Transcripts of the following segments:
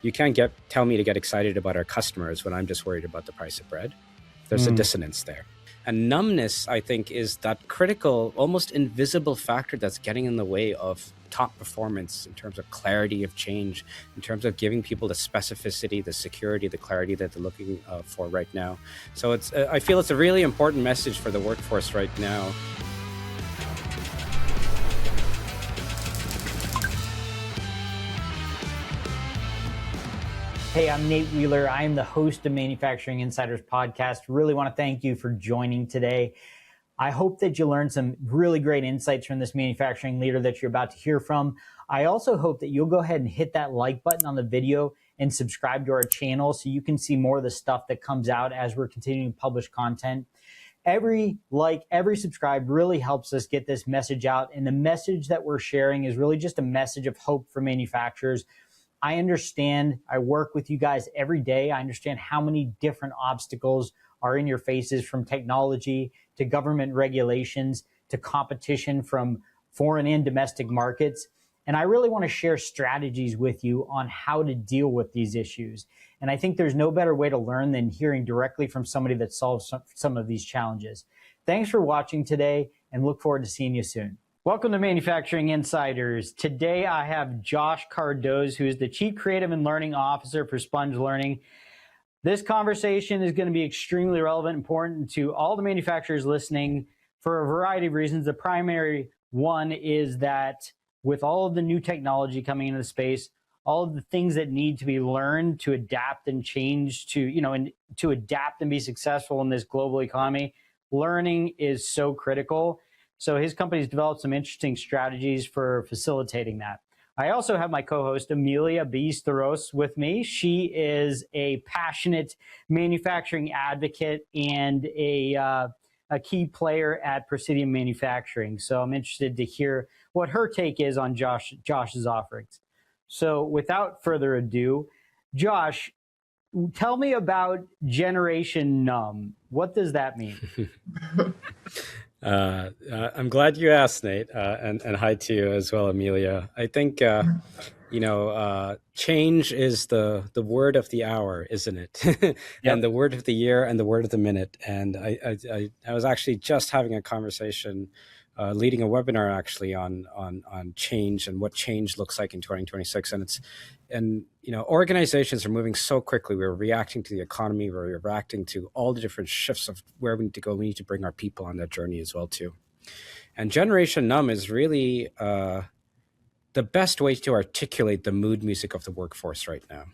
You can't tell me to get excited about our customers when I'm just worried about the price of bread. There's a dissonance there. And numbness, I think, is that critical, almost invisible factor that's getting in the way of top performance in terms of clarity of change, in terms of giving people the specificity, the security, the clarity that they're looking for right now. So I feel it's a really important message for the workforce right now. Hey, I'm Nate Wheeler. I am the host of Manufacturing Insiders Podcast. Really want to thank you for joining today. I hope that you learned some really great insights from this manufacturing leader that you're about to hear from. I also hope that you'll go ahead and hit that like button on the video and subscribe to our channel so you can see more of the stuff that comes out as we're continuing to publish content. Every like, every subscribe really helps us get this message out. And the message that we're sharing is really just a message of hope for manufacturers. I understand, I work with you guys every day. I understand how many different obstacles are in your faces, from technology to government regulations to competition from foreign and domestic markets. And I really want to share strategies with you on how to deal with these issues. And I think there's no better way to learn than hearing directly from somebody that solves some of these challenges. Thanks for watching today, and look forward to seeing you soon. Welcome to Manufacturing Insiders. Today I have Josh Cardoz, who is the Chief Creative and Learning Officer for Sponge Learning. This conversation is going to be extremely relevant and important to all the manufacturers listening for a variety of reasons. The primary one is that with all of the new technology coming into the space, all of the things that need to be learned to adapt and change and to adapt and be successful in this global economy, learning is so critical. So his company's developed some interesting strategies for facilitating that. I also have my co-host, Amelia Ballesteros, with me. She is a passionate manufacturing advocate and a key player at Presidium Manufacturing. So I'm interested to hear what her take is on Josh's offerings. So without further ado, Josh, tell me about Generation Numb. What does that mean? I'm glad you asked, Nate, and hi to you as well, Amelia. I think change is the word of the hour, isn't it? Yep. And the word of the year and the word of the minute. And I was actually just having a conversation, leading a webinar actually on change and what change looks like in 2026. And organizations are moving so quickly. We're reacting to the economy. We're reacting to all the different shifts of where we need to go. We need to bring our people on that journey as well too. And Generation Numb is really the best way to articulate the mood music of the workforce right now.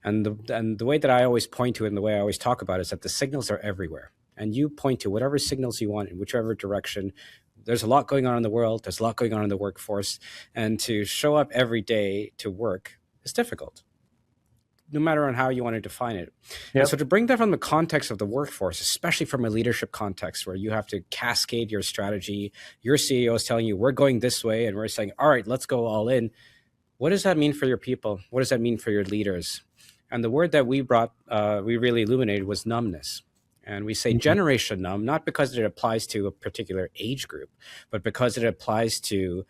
And the way that I always point to it and the way I always talk about it is that the signals are everywhere. And you point to whatever signals you want in whichever direction. There's a lot going on in the world. There's a lot going on in the workforce. And to show up every day to work is difficult, no matter on how you want to define it. Yep. And so to bring that from the context of the workforce, especially from a leadership context where you have to cascade your strategy, your CEO is telling you, we're going this way, and we're saying, all right, let's go all in. What does that mean for your people? What does that mean for your leaders? And the word that we really illuminated was numbness. And we say Generation Numb, not because it applies to a particular age group, but because it applies to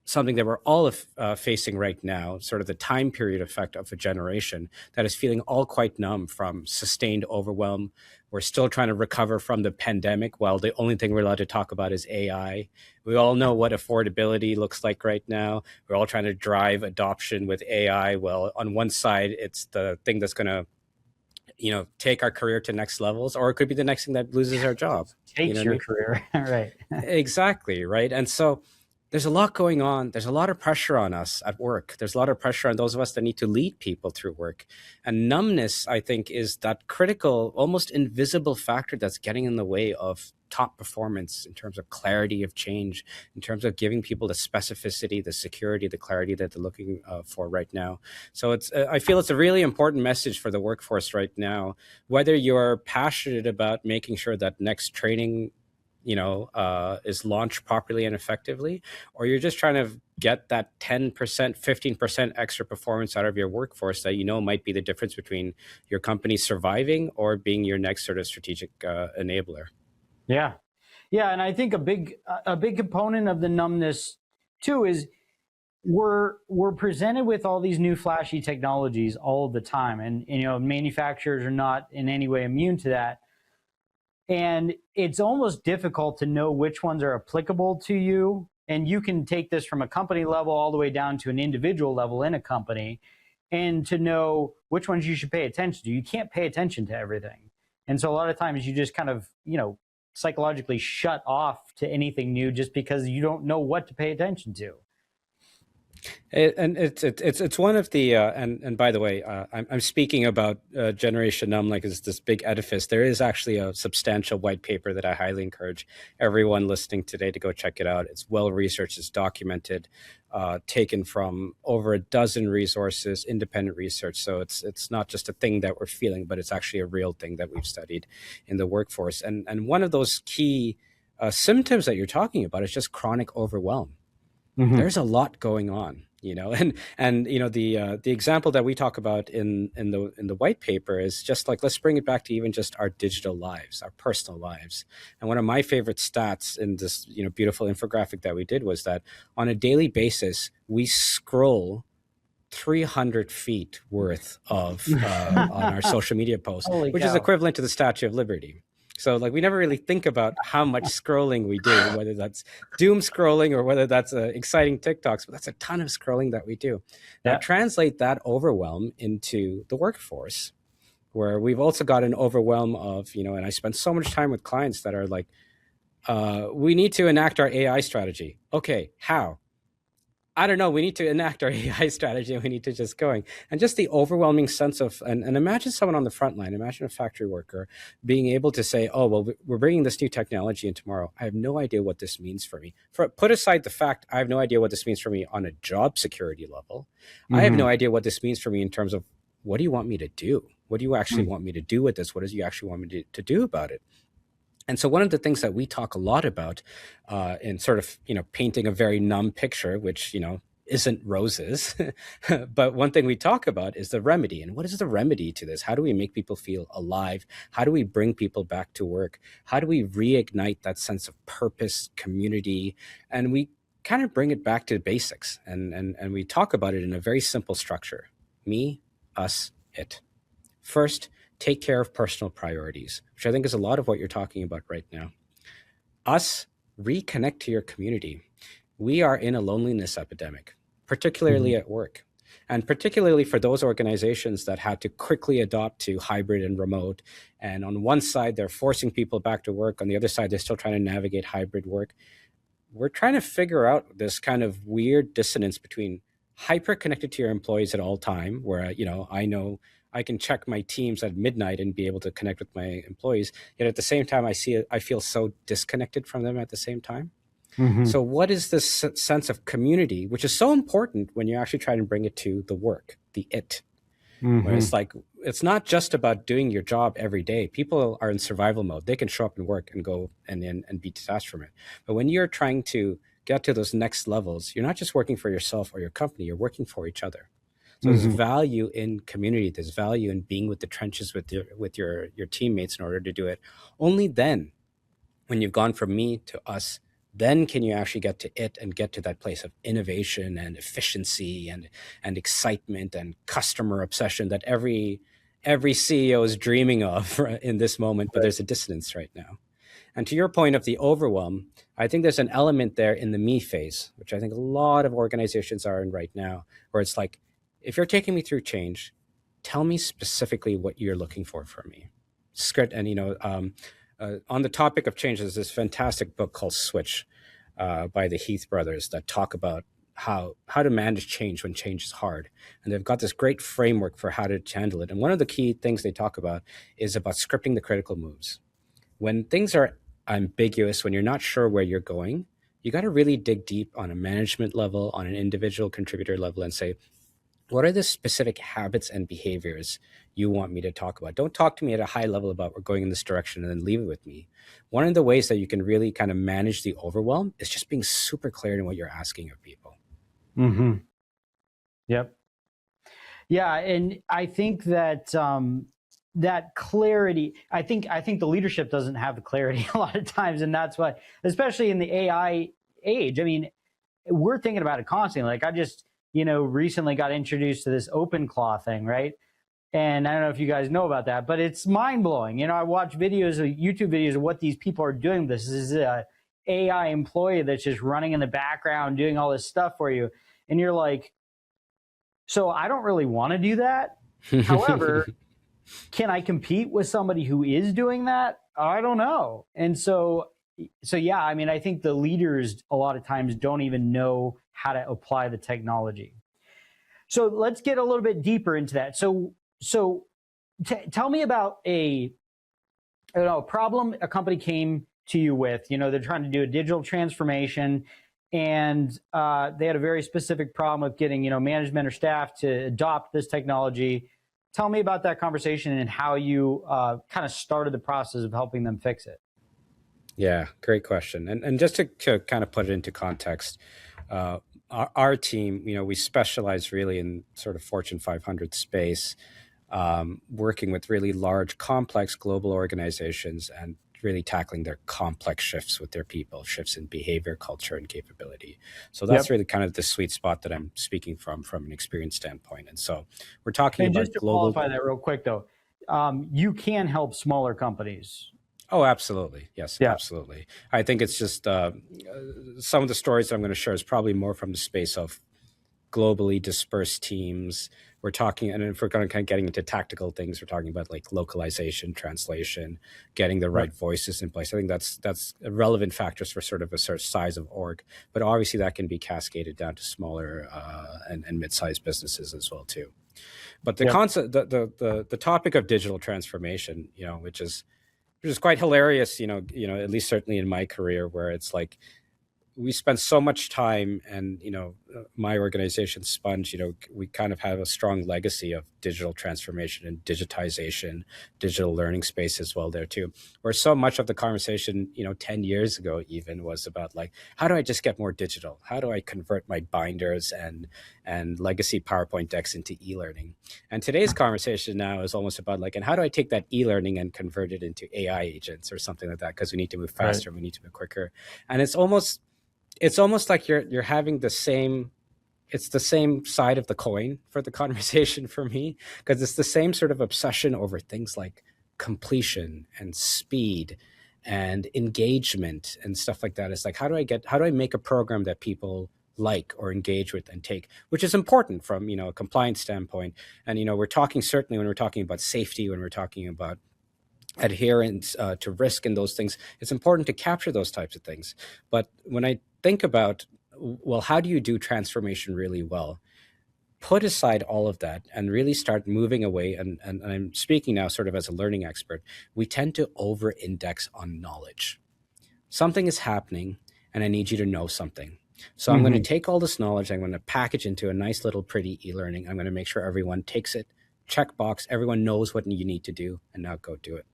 something that we're all facing right now, sort of the time period effect of a generation that is feeling all quite numb from sustained overwhelm. We're still trying to recover from the pandemic, while the only thing we're allowed to talk about is AI. We all know what affordability looks like right now. We're all trying to drive adoption with AI. Well, on one side, it's the thing that's going to take our career to next levels, or it could be the next thing that loses our job. Takes your career, right? Exactly, right? And so there's a lot going on. There's a lot of pressure on us at work. There's a lot of pressure on those of us that need to lead people through work. And numbness, I think, is that critical, almost invisible factor that's getting in the way of top performance in terms of clarity of change, in terms of giving people the specificity, the security, the clarity that they're looking for right now. So I feel it's a really important message for the workforce right now, whether you're passionate about making sure that next training is launched properly and effectively, or you're just trying to get that 10%, 15% extra performance out of your workforce that might be the difference between your company surviving or being your next sort of strategic enabler. Yeah. And I think a big component of the numbness too is we're presented with all these new flashy technologies all the time, and manufacturers are not in any way immune to that. And it's almost difficult to know which ones are applicable to you. And you can take this from a company level all the way down to an individual level in a company, and to know which ones you should pay attention to. You can't pay attention to everything. And so a lot of times you just kind of, psychologically shut off to anything new just because you don't know what to pay attention to. And it's one of the and by the way, I'm speaking about Generation Numb like it's this big edifice. There is actually a substantial white paper that I highly encourage everyone listening today to go check it out. It's well researched, it's documented, taken from over a dozen resources, independent research. So it's not just a thing that we're feeling, but it's actually a real thing that we've studied in the workforce. And one of those key symptoms that you're talking about is just chronic overwhelm. Mm-hmm. There's a lot going on, and the example that we talk about in the white paper is just like, let's bring it back to even just our digital lives, our personal lives. And one of my favorite stats in this, beautiful infographic that we did was that on a daily basis, we scroll 300 feet worth of on our social media posts, which is equivalent to the Statue of Liberty. So we never really think about how much scrolling we do, whether that's doom scrolling or whether that's exciting TikToks, but that's a ton of scrolling that we do. Now translate that overwhelm into the workforce, where we've also got an overwhelm of, and I spend so much time with clients that are like, we need to enact our AI strategy. Okay, how? I don't know. We need to enact our AI strategy and we need to just going. And just the overwhelming sense of, and imagine someone on the front line, imagine a factory worker being able to say, oh, well, we're bringing this new technology in tomorrow. I have no idea what this means for me. Put aside the fact, I have no idea what this means for me on a job security level. Mm-hmm. I have no idea what this means for me in terms of, what do you want me to do? What do you actually want me to do with this? What do you actually want me to do about it? And so one of the things that we talk a lot about in sort of, painting a very numb picture, which, isn't roses, but one thing we talk about is the remedy. And what is the remedy to this? How do we make people feel alive? How do we bring people back to work? How do we reignite that sense of purpose, community? And we kind of bring it back to basics. And we talk about it in a very simple structure. Me, us, it. First, take care of personal priorities, which I think is a lot of what you're talking about right now. Us, reconnect to your community. We are in a loneliness epidemic, particularly at work. And particularly for those organizations that had to quickly adopt to hybrid and remote. And on one side, they're forcing people back to work. On the other side, they're still trying to navigate hybrid work. We're trying to figure out this kind of weird dissonance between hyper connected to your employees at all time, where, I know I can check my Teams at midnight and be able to connect with my employees. Yet at the same time, I feel so disconnected from them at the same time. Mm-hmm. So what is this sense of community, which is so important when you actually try to bring it to the work, the it, where it's like, it's not just about doing your job every day. People are in survival mode. They can show up and work and go and be detached from it. But when you're trying to get to those next levels, you're not just working for yourself or your company, you're working for each other. So there's value in community. There's value in being with the trenches with your teammates in order to do it. Only then, when you've gone from me to us, then can you actually get to it and get to that place of innovation and efficiency and excitement and customer obsession that every CEO is dreaming of in this moment. But there's a dissonance right now. And to your point of the overwhelm, I think there's an element there in the me phase, which I think a lot of organizations are in right now, where it's like, if you're taking me through change, tell me specifically what you're looking for from me. Script, and on the topic of change, there's this fantastic book called Switch by the Heath brothers that talk about how to manage change when change is hard. And they've got this great framework for how to handle it. And one of the key things they talk about is about scripting the critical moves. When things are ambiguous, when you're not sure where you're going, you got to really dig deep on a management level, on an individual contributor level, and say, what are the specific habits and behaviors you want me to talk about? Don't talk to me at a high level about we're going in this direction and then leave it with me. One of the ways that you can really kind of manage the overwhelm is just being super clear in what you're asking of people. Mm-hmm. Yep. Yeah. And I think that that clarity, I think the leadership doesn't have the clarity a lot of times. And that's why, especially in the AI age, I mean, we're thinking about it constantly. Like I just, recently got introduced to this OpenClaw thing, right? And I don't know if you guys know about that, but it's mind blowing. I watch YouTube videos of what these people are doing. This is a AI employee that's just running in the background, doing all this stuff for you. And you're like, so I don't really want to do that. However, can I compete with somebody who is doing that? I don't know. And so yeah, I mean, I think the leaders a lot of times don't even know how to apply the technology. So let's get a little bit deeper into that. So tell me about a problem a company came to you with. They're trying to do a digital transformation, and they had a very specific problem of getting management or staff to adopt this technology. Tell me about that conversation and how you kind of started the process of helping them fix it. Yeah, great question. And just to kind of put it into context, our team, we specialize really in sort of Fortune 500 space, working with really large, complex global organizations and really tackling their complex shifts with their people, shifts in behavior, culture, and capability. So that's really kind of the sweet spot that I'm speaking from an experience standpoint. And so we're talking about just to global. Qualify that real quick, though, you can help smaller companies. Oh, absolutely. Yes, absolutely. I think it's just some of the stories that I'm going to share is probably more from the space of globally dispersed teams. We're talking, and if we're going to kind of getting into tactical things, we're talking about like localization, translation, getting the right voices in place. I think that's relevant factors for sort of a sort of size of org, but obviously that can be cascaded down to smaller and mid-sized businesses as well too. But the concept, the topic of digital transformation, which is quite hilarious, at least certainly in my career, where it's like we spend so much time, and my organization Sponge, we kind of have a strong legacy of digital transformation and digitization, digital learning space as well there too, where so much of the conversation 10 years ago even was about like, how do I just get more digital? How do I convert my binders and legacy PowerPoint decks into e-learning? And today's conversation now is almost about like, and how do I take that e-learning and convert it into AI agents or something like that, because we need to move faster, we need to move quicker. And it's almost like you're having the same side of the coin for the conversation for me, because it's the same sort of obsession over things like completion and speed and engagement and stuff like that. It's like, how do I make a program that people like or engage with and take, which is important from a compliance standpoint. And we're talking, certainly when we're talking about safety, when we're talking about adherence to risk and those things, it's important to capture those types of things. But when I think about, well, how do you do transformation really well? Put aside all of that and really start moving away. And I'm speaking now sort of as a learning expert. We tend to over-index on knowledge. Something is happening and I need you to know something. So I'm going to take all this knowledge, I'm going to package into a nice little pretty e-learning. I'm going to make sure everyone takes it, checkbox, everyone knows what you need to do, and now go do it.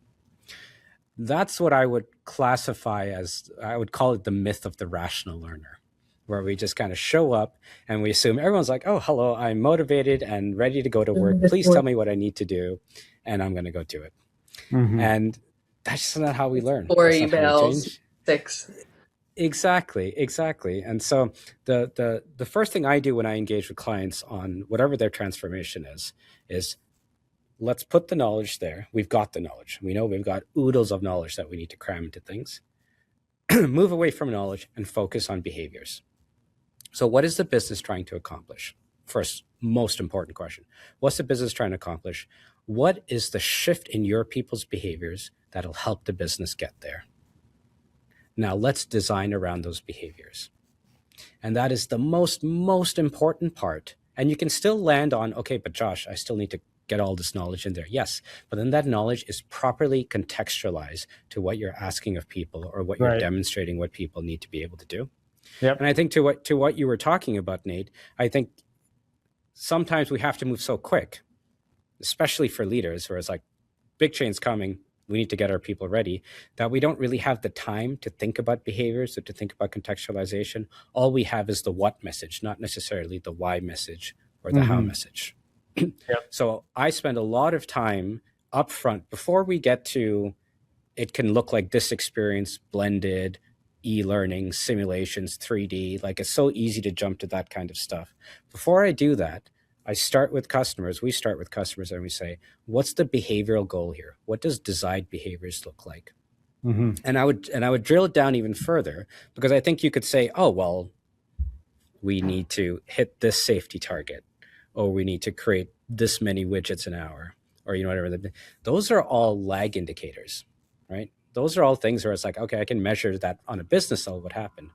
That's what I would classify as, I would call it the myth of the rational learner, where we just kind of show up and we assume everyone's like, oh, hello, I'm motivated and ready to go to work. Please tell me what I need to do, and I'm going to go do it. And that's just not how we learn. 4 emails, 6. Exactly. And so the first thing I do when I engage with clients on whatever their transformation is let's put the knowledge there. We've got the knowledge. We know we've got oodles of knowledge that we need to cram into things. Move away from knowledge and focus on behaviors. So what is the business trying to accomplish? First, most important question. What's the business trying to accomplish? What is the shift in your people's behaviors that'll help the business get there? Now let's design around those behaviors. And that is the most important part. And you can still land on, okay, but Josh, I still need to get all this knowledge in there. Yes, but then that knowledge is properly contextualized to what you're asking of people or what you're demonstrating what people need to be able to do. Yep. And I think to what you were talking about, Nate, I think sometimes we have to move so quick, especially for leaders, where it's like big change coming, we need to get our people ready, that we don't really have the time to think about behaviors or to think about contextualization. All we have is the what message, not necessarily the why message or the how message. So I spend a lot of time upfront before we get to, it can look like this experience blended, e-learning, simulations, 3D. Like, it's so easy to jump to that kind of stuff. Before I do that, we start with customers and we say, what's the behavioral goal here? What does desired behaviors look like? Mm-hmm. And I would drill it down even further, because I think you could say, oh, well, we need to hit this safety target, or we need to create this many widgets an hour, or, you know, whatever. Those are all lag indicators, right? Those are all things where it's like, okay, I can measure that on a business level, what happened.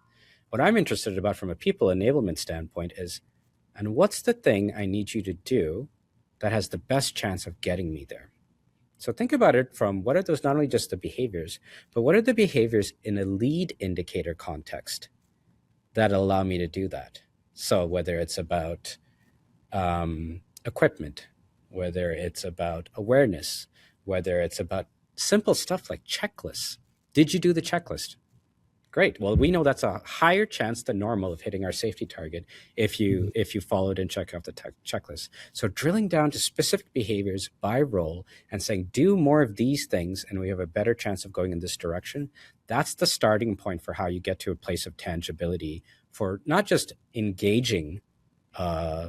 What I'm interested about from a people enablement standpoint is, and what's the thing I need you to do that has the best chance of getting me there? So think about it from, what are those, not only just the behaviors, but what are the behaviors in a lead indicator context that allow me to do that? So whether it's about equipment, whether it's about awareness, whether it's about simple stuff like checklists. Did you do the checklist? Great. Well, we know that's a higher chance than normal of hitting our safety target if you followed and checked off the checklist. So drilling down to specific behaviors by role and saying, do more of these things, and we have a better chance of going in this direction. That's the starting point for how you get to a place of tangibility for not just engaging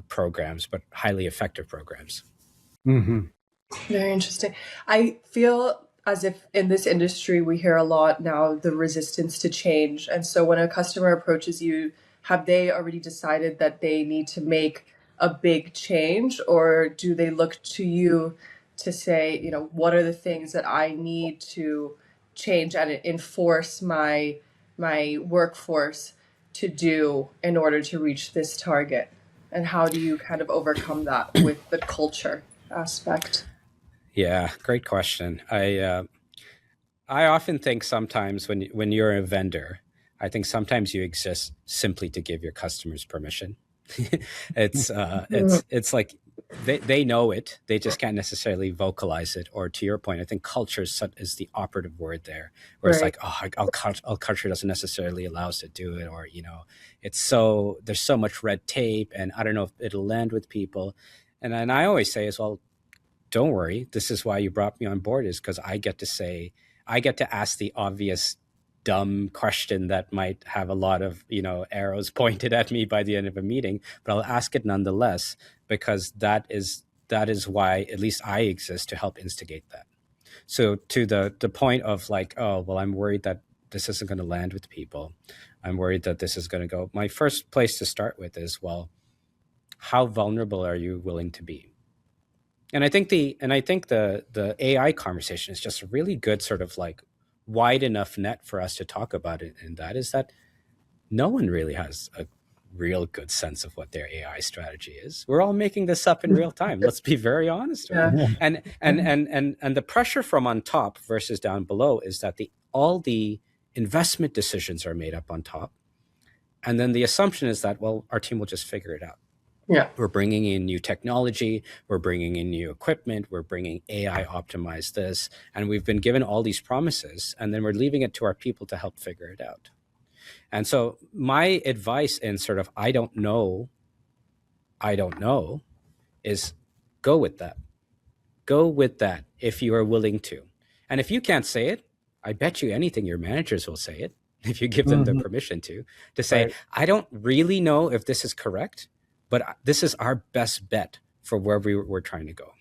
programs, but highly effective programs. Mm-hmm. Very interesting. I feel as if in this industry, we hear a lot now the resistance to change. And so when a customer approaches you, have they already decided that they need to make a big change, or do they look to you to say, you know, what are the things that I need to change and enforce my workforce to do in order to reach this target? And how do you kind of overcome that with the culture aspect? Yeah, great question. I often think sometimes when you're a vendor, I think sometimes you exist simply to give your customers permission. It's like they know it, they just can't necessarily vocalize it. Or to your point, I think culture is the operative word there, where it's like, oh, our culture doesn't necessarily allow us to do it, or, you know, there's so much red tape, and I don't know if it'll land with people. And I always say as well, don't worry, this is why you brought me on board, is because I get to ask the obvious dumb question that might have a lot of, you know, arrows pointed at me by the end of a meeting, but I'll ask it nonetheless, because that is why at least I exist, to help instigate that. So to the point of like, oh, well, I'm worried that this isn't going to land with people. I'm worried that this is going to go. My first place to start with is, well, how vulnerable are you willing to be? And I think the AI conversation is just a really good sort of like wide enough net for us to talk about it. And that is that no one really has a real good sense of what their AI strategy is. We're all making this up in real time. Let's be very honest. Right? Yeah. And the pressure from on top versus down below is that all the investment decisions are made up on top. And then the assumption is that, well, our team will just figure it out. Yeah. We're bringing in new technology, we're bringing in new equipment, we're bringing AI optimize this, and we've been given all these promises, and then we're leaving it to our people to help figure it out. And so my advice in sort of, I don't know, is go with that. Go with that if you are willing to. And if you can't say it, I bet you anything your managers will say it, if you give them the permission to say, right, I don't really know if this is correct, but this is our best bet for where we're trying to go.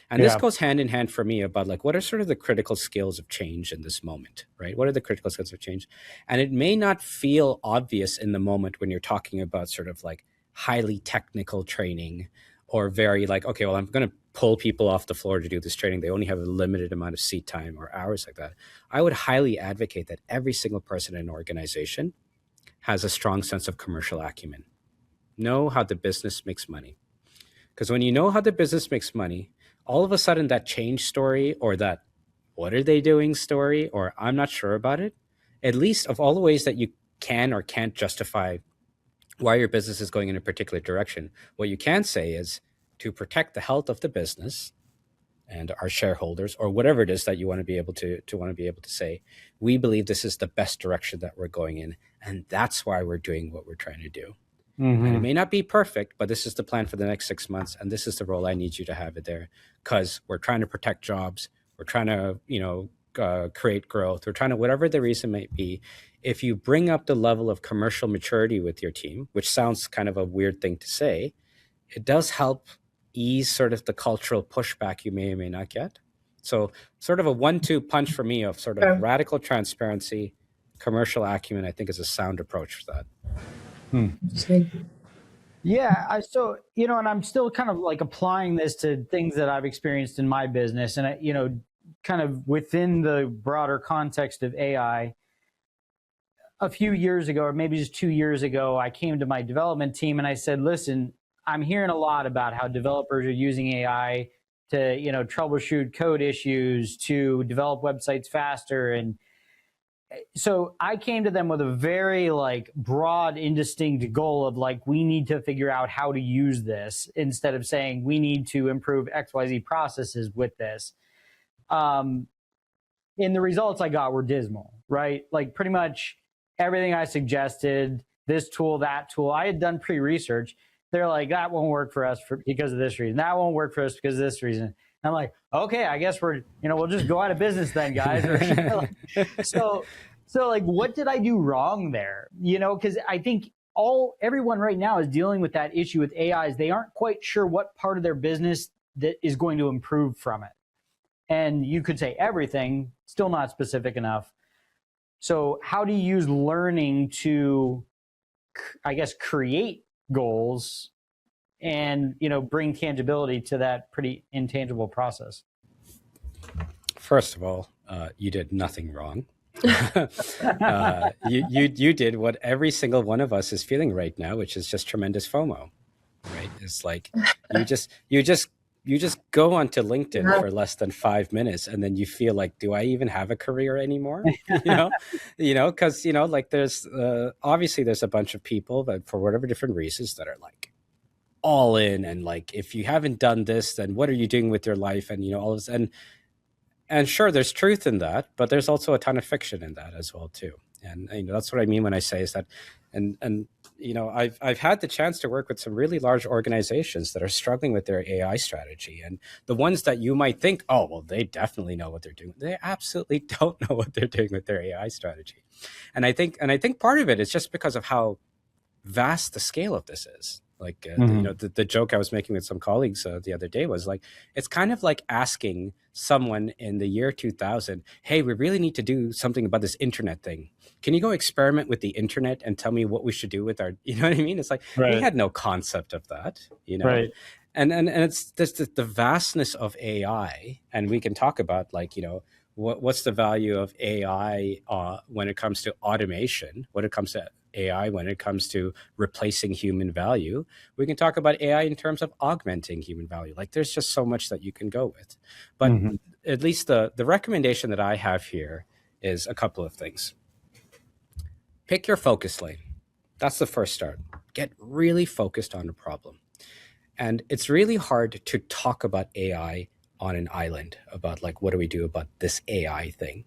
And this goes hand in hand for me about like, what are sort of the critical skills of change in this moment, right? What are the critical skills of change? And it may not feel obvious in the moment when you're talking about sort of like highly technical training, or very like, okay, well, I'm going to pull people off the floor to do this training. They only have a limited amount of seat time or hours like that. I would highly advocate that every single person in an organization has a strong sense of commercial acumen. Know how the business makes money. Because when you know how the business makes money, all of a sudden that change story, or that what are they doing story, or I'm not sure about it, at least of all the ways that you can or can't justify why your business is going in a particular direction, what you can say is, to protect the health of the business and our shareholders, or whatever it is that you want to be able to say, we believe this is the best direction that we're going in, and that's why we're doing what we're trying to do. Mm-hmm. And it may not be perfect, but this is the plan for the next 6 months, and this is the role I need you to have it there, because we're trying to protect jobs. We're trying to, create growth. We're trying to, whatever the reason might be, if you bring up the level of commercial maturity with your team, which sounds kind of a weird thing to say, it does help ease sort of the cultural pushback you may or may not get. So sort of a 1-2 punch for me of sort of radical transparency, commercial acumen, I think is a sound approach for that. Yeah. So, and I'm still kind of like applying this to things that I've experienced in my business. And, kind of within the broader context of AI, a few years ago, or maybe just 2 years ago, I came to my development team and I said, listen, I'm hearing a lot about how developers are using AI to, troubleshoot code issues, to develop websites faster. And so I came to them with a very broad, indistinct goal of we need to figure out how to use this instead of saying we need to improve XYZ processes with this. And the results I got were dismal, right? Like pretty much everything I suggested, this tool, that tool, I had done pre-research. They're like, that won't work for us because of this reason. That won't work for us because of this reason. And I'm like, okay, I guess we'll just go out of business then, guys. So what did I do wrong there? Because I think everyone right now is dealing with that issue with AIs. They aren't quite sure what part of their business that is going to improve from it. And you could say everything, still not specific enough. So how do you use learning to, I guess, create goals and, bring tangibility to that pretty intangible process? First of all, you did nothing wrong. You did what every single one of us is feeling right now, which is just tremendous FOMO, right? It's like you just go onto LinkedIn for less than 5 minutes and then you feel like, do I even have a career anymore? Because, there's obviously there's a bunch of people that for whatever different reasons that are all in. And if you haven't done this, then what are you doing with your life? And, all of this. And sure, there's truth in that, but there's also a ton of fiction in that as well, too. And that's what I mean when I say is that, and I've had the chance to work with some really large organizations that are struggling with their AI strategy, and the ones that you might think, oh, well, they definitely know what they're doing. They absolutely don't know what they're doing with their AI strategy. And I think part of it is just because of how vast the scale of this is. The joke I was making with some colleagues the other day was it's kind of like asking someone in the year 2000, hey, we really need to do something about this internet thing. Can you go experiment with the internet and tell me what we should do with our, you know what I mean? It's we had no concept of that, Right. And it's just the vastness of AI. And we can talk about what's the value of AI when it comes to automation, when it comes to AI, when it comes to replacing human value. We can talk about AI in terms of augmenting human value. There's just so much that you can go with. But at least the recommendation that I have here is a couple of things. Pick your focus lane. That's the first start. Get really focused on a problem. And it's really hard to talk about AI on an island about what do we do about this AI thing.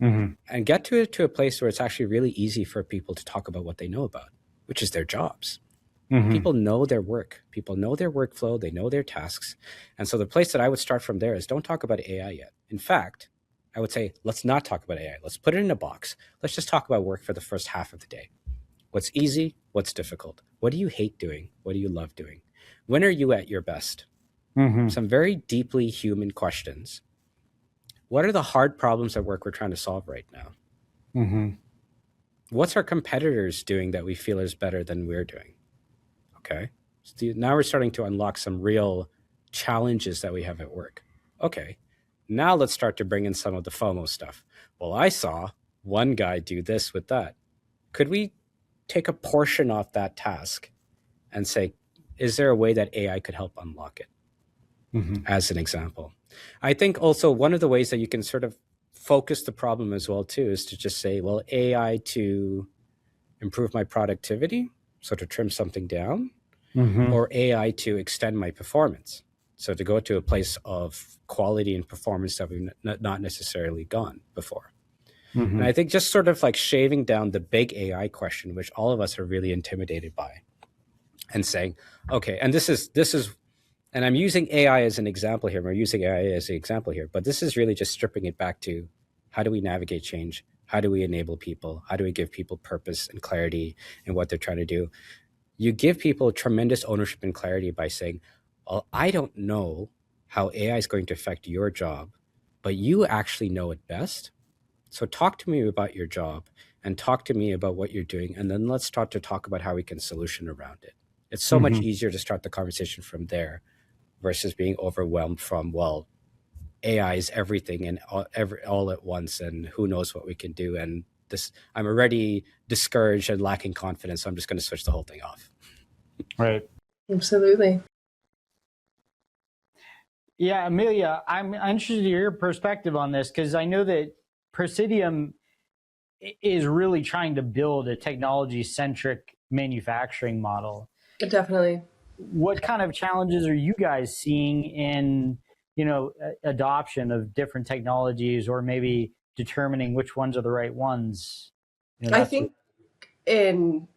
And get to a place where it's actually really easy for people to talk about what they know about, which is their jobs. People know their work. People know their workflow. They know their tasks. And so the place that I would start from there is don't talk about AI yet. In fact, I would say, let's not talk about AI. Let's put it in a box. Let's just talk about work for the first half of the day. What's easy? What's difficult? What do you hate doing? What do you love doing? When are you at your best? Some very deeply human questions. What are the hard problems at work we're trying to solve right now? What's our competitors doing that we feel is better than we're doing? Okay. So now we're starting to unlock some real challenges that we have at work. Okay. Now let's start to bring in some of the FOMO stuff. Well, I saw one guy do this with that. Could we take a portion off that task and say, is there a way that AI could help unlock it? As an example. I think also one of the ways that you can sort of focus the problem as well too is to just say, well, AI to improve my productivity, so to trim something down, or AI to extend my performance, so to go to a place of quality and performance that we've not necessarily gone before. And I think just sort of shaving down the big AI question, which all of us are really intimidated by, and saying, okay, and this is and I'm using AI as an example here. We're using AI as an example here, but this is really just stripping it back to How do we navigate change? How do we enable people? How do we give people purpose and clarity in what they're trying to do? You give people tremendous ownership and clarity by saying, oh, I don't know how AI is going to affect your job, but you actually know it best. So talk to me about your job and talk to me about what you're doing. And then let's start to talk about how we can solution around it. It's so much easier to start the conversation from there versus being overwhelmed from, well, AI is everything and all at once, and who knows what we can do. And this, I'm already discouraged and lacking confidence, so I'm just going to switch the whole thing off. Right. Absolutely. Yeah, Amelia, I'm interested to hear your perspective on this, because I know that Presidium is really trying to build a technology-centric manufacturing model. Definitely. What kind of challenges are you guys seeing in, adoption of different technologies, or maybe determining which ones are the right ones? I think in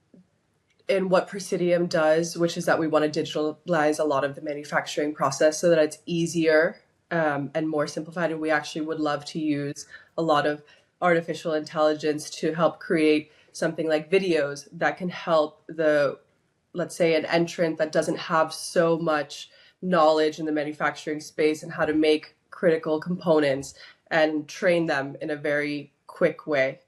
what Presidium does, which is that we want to digitalize a lot of the manufacturing process so that it's easier and more simplified. And we actually would love to use a lot of artificial intelligence to help create something like videos that can help let's say, an entrant that doesn't have so much knowledge in the manufacturing space and how to make critical components, and train them in a very quick way.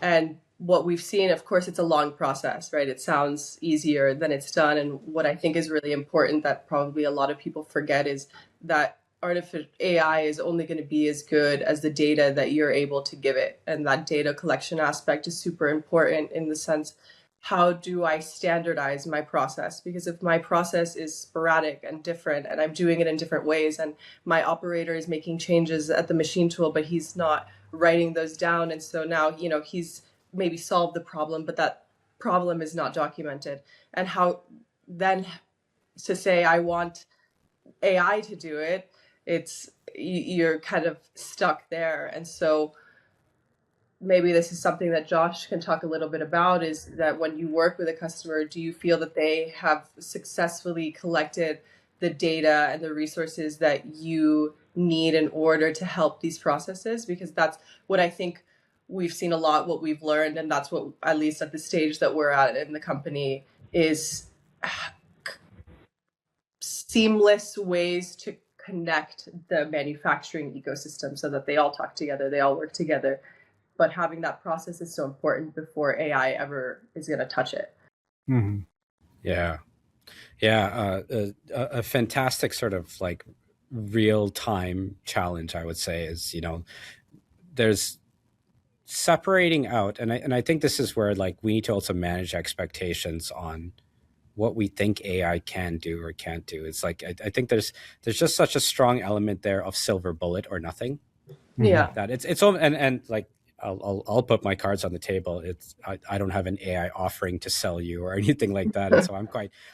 And what we've seen, of course, it's a long process, right? It sounds easier than it's done. And what I think is really important that probably a lot of people forget is that artificial AI is only going to be as good as the data that you're able to give it. And that data collection aspect is super important in the sense, how do I standardize my process? Because if my process is sporadic and different and I'm doing it in different ways, and my operator is making changes at the machine tool, but he's not writing those down. And so now, he's maybe solved the problem, but that problem is not documented. And how then to say, I want AI to do it, you're kind of stuck there. And so maybe this is something that Josh can talk a little bit about, is that when you work with a customer, do you feel that they have successfully collected the data and the resources that you need in order to help these processes? Because that's what I think we've seen a lot, what we've learned, and that's what, at least at the stage that we're at in the company, is seamless ways to connect the manufacturing ecosystem so that they all talk together, they all work together. But having that process is so important before AI ever is going to touch it. Mm-hmm. Yeah. A fantastic sort of like real-time challenge, I would say, is, there's separating out, and I think this is where like we need to also manage expectations on what we think AI can do or can't do. It's like I think there's just such a strong element there of silver bullet or nothing. Yeah. That it's and like I'll put my cards on the table. I don't have an AI offering to sell you or anything like that, and so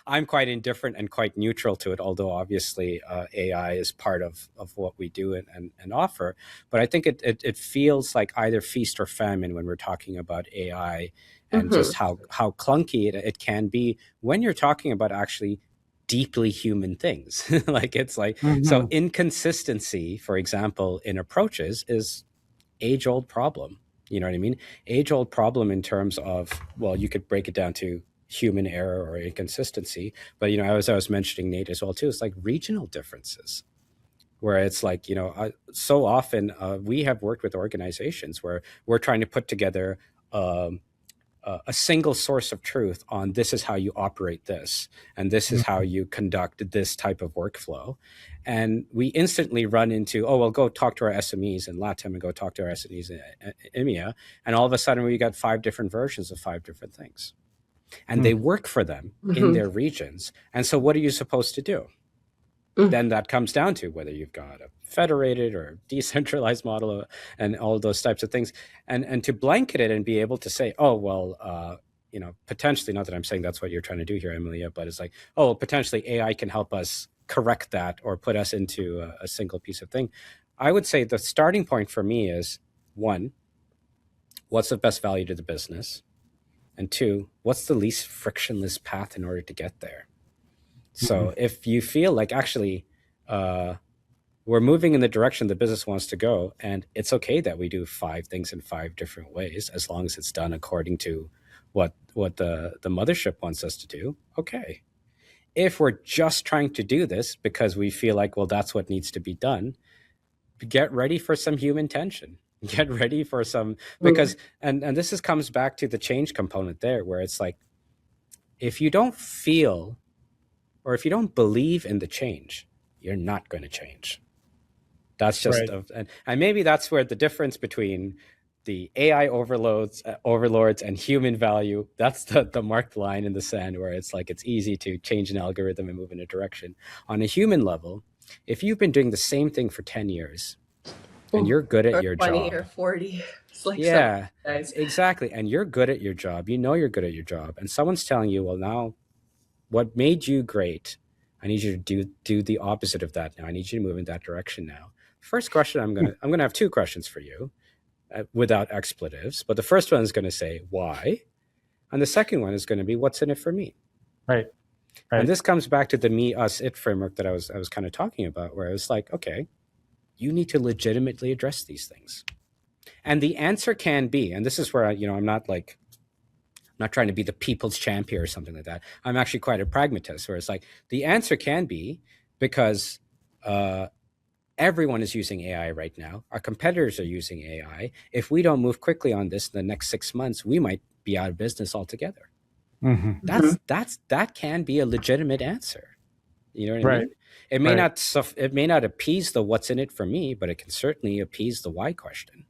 I'm quite indifferent and quite neutral to it. Although obviously AI is part of what we do and offer, but I think it feels like either feast or famine when we're talking about AI, and just how clunky it can be when you're talking about actually deeply human things. Like it's like so inconsistency, for example, in approaches is age-old problem. You know what I mean? Age-old problem in terms of, well, you could break it down to human error or inconsistency. But, as I was mentioning, Nate, as well, too, it's like regional differences where it's like, so often we have worked with organizations where we're trying to put together a single source of truth on this is how you operate this, and this is how you conduct this type of workflow. And we instantly run into, oh, well, go talk to our SMEs in LATAM and go talk to our SMEs in EMEA. And all of a sudden we got 5 different versions of 5 different things. And they work for them in their regions. And so what are you supposed to do? Then that comes down to whether you've got a federated or decentralized model and all those types of things. And to blanket it and be able to say, oh, well, potentially, not that I'm saying that's what you're trying to do here, Emilia, but it's like, oh, potentially AI can help us correct that or put us into a single piece of thing. I would say the starting point for me is, 1, what's the best value to the business? And 2, what's the least frictionless path in order to get there? So if you feel like actually we're moving in the direction the business wants to go, and it's okay that we do 5 things in 5 different ways, as long as it's done according to what the mothership wants us to do. Okay. If we're just trying to do this because we feel like, well, that's what needs to be done, get ready for some human tension. Get ready for some, because and this comes back to the change component there, where it's like, if you don't feel or if you don't believe in the change, you're not going to change. That's just Right. and maybe that's where the difference between the AI overlords and human value, that's the marked line in the sand, where it's like, it's easy to change an algorithm and move in a direction. On a human level, if you've been doing the same thing for 10 years and you're good at or your 20 job, or 40. It's like some yeah, guys. exactly, and you're good at your job, you know you're good at your job, and someone's telling you, well, now what made you great, I need you to do the opposite of that now. I need you to move in that direction now. First question, I'm gonna have 2 questions for you, without expletives. But the first one is going to say why, and the second one is going to be what's in it for me. Right. And this comes back to the me, us, it framework that I was kind of talking about, where I was like, okay, you need to legitimately address these things, and the answer can be, and this is where I'm not trying to be the people's champion or something like that. I'm actually quite a pragmatist, where it's like, the answer can be, because everyone is using AI right now. Our competitors are using AI. If we don't move quickly on this in the next 6 months, we might be out of business altogether. Mm-hmm. That can be a legitimate answer. You know what I Right. mean? It may not appease the what's in it for me, but it can certainly appease the why question.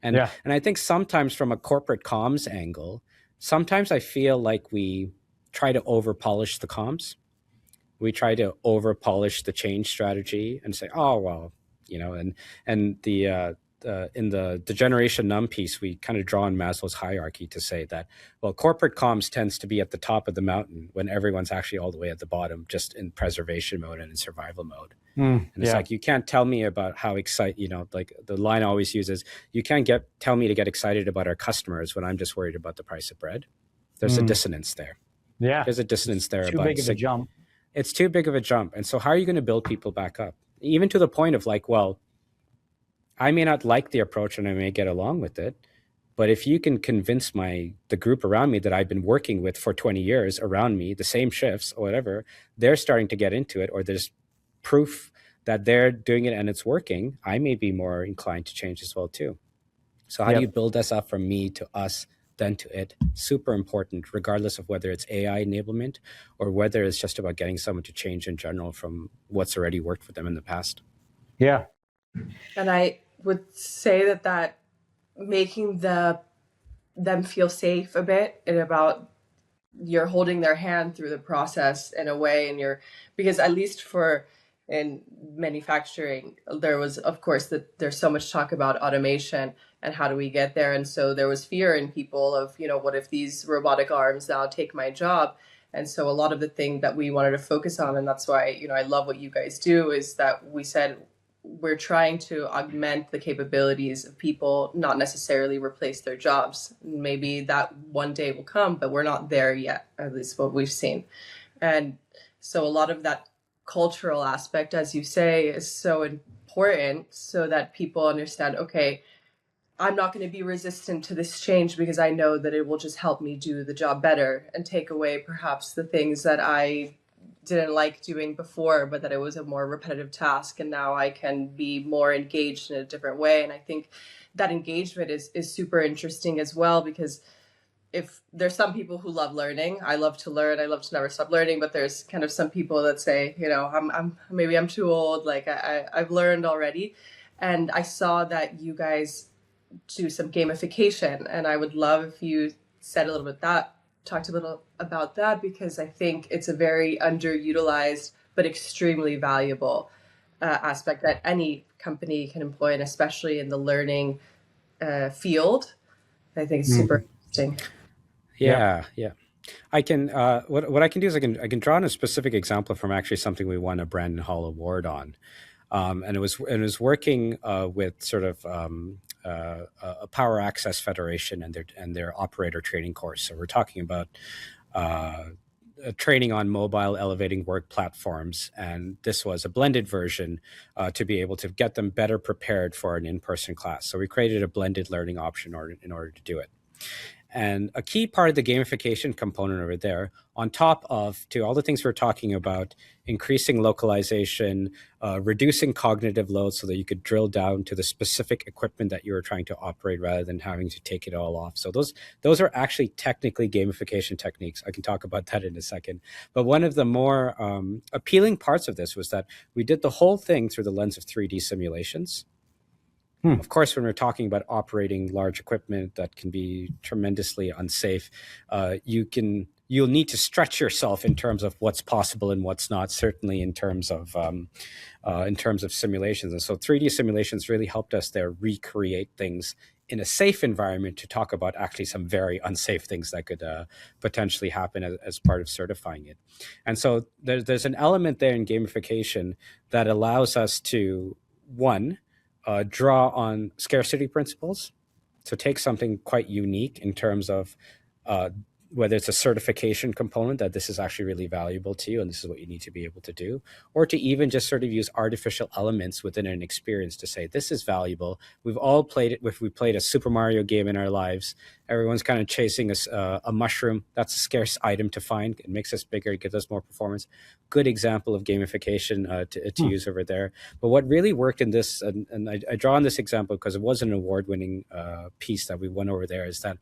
And I think sometimes from a corporate comms angle, sometimes I feel like we try to over polish the comms. We try to over polish the change strategy and say, oh, well, and the in the Generation Numb piece, we kind of draw on Maslow's hierarchy to say that, well, corporate comms tends to be at the top of the mountain when everyone's actually all the way at the bottom, just in preservation mode and in survival mode. And it's like, you can't tell me about how excited, like the line I always uses, you can't tell me to get excited about our customers when I'm just worried about the price of bread. There's a dissonance there. Yeah. There's a dissonance there. Too big of a jump. It's too big of a jump. And so how are you going to build people back up? Even to the point of like, well, I may not like the approach and I may get along with it, but if you can convince the group around me that I've been working with for 20 years around me, the same shifts or whatever, they're starting to get into it, or there's proof that they're doing it and it's working, I may be more inclined to change as well too. So how do you build us up from me to us, then to it? Super important, regardless of whether it's AI enablement or whether it's just about getting someone to change in general from what's already worked for them in the past. Yeah. And I would say that making them feel safe a bit, and about you're holding their hand through the process in a way, and because at least in manufacturing, there was, of course, there's so much talk about automation and how do we get there. And so there was fear in people of, what if these robotic arms now take my job? And so a lot of the thing that we wanted to focus on, and that's why, I love what you guys do, is that we said we're trying to augment the capabilities of people, not necessarily replace their jobs. Maybe that one day will come, but we're not there yet, at least what we've seen. And so a lot of that cultural aspect, as you say, is so important, so that people understand, okay, I'm not going to be resistant to this change because I know that it will just help me do the job better and take away perhaps the things that I didn't like doing before, but that it was a more repetitive task, and now I can be more engaged in a different way. And I think that engagement is super interesting as well, because if there's some people who love learning, I love to learn, I love to never stop learning, but there's kind of some people that say, I'm too old, like I've learned already. And I saw that you guys do some gamification, and I would love if you talked a little about that, because I think it's a very underutilized but extremely valuable aspect that any company can employ, and especially in the learning field. I think it's super interesting. Yeah. I can what I can do is I can draw on a specific example from actually something we won a Brandon Hall Award on, and it was working with sort of a Power Access Federation and their operator training course. So we're talking about training on mobile elevating work platforms, and this was a blended version to be able to get them better prepared for an in-person class. So we created a blended learning option in order to do it. And a key part of the gamification component over there, on top of to all the things we're talking about, increasing localization, reducing cognitive load so that you could drill down to the specific equipment that you were trying to operate rather than having to take it all off. So those are actually technically gamification techniques. I can talk about that in a second. But one of the more appealing parts of this was that we did the whole thing through the lens of 3D simulations. Of course, when we're talking about operating large equipment that can be tremendously unsafe, you'll need to stretch yourself in terms of what's possible and what's not. Certainly in terms of simulations, and so 3D simulations really helped us there recreate things in a safe environment to talk about actually some very unsafe things that could potentially happen as part of certifying it. And so there's an element there in gamification that allows us to draw on scarcity principles. So take something quite unique in terms of whether it's a certification component that this is actually really valuable to you and this is what you need to be able to do, or to even just sort of use artificial elements within an experience to say, this is valuable. We've all played it. If we played a Super Mario game in our lives, everyone's kind of chasing a mushroom. That's a scarce item to find. It makes us bigger. It gives us more performance. Good example of gamification to use over there. But what really worked in this, and I draw on this example because it was an award-winning piece that we won over there, is that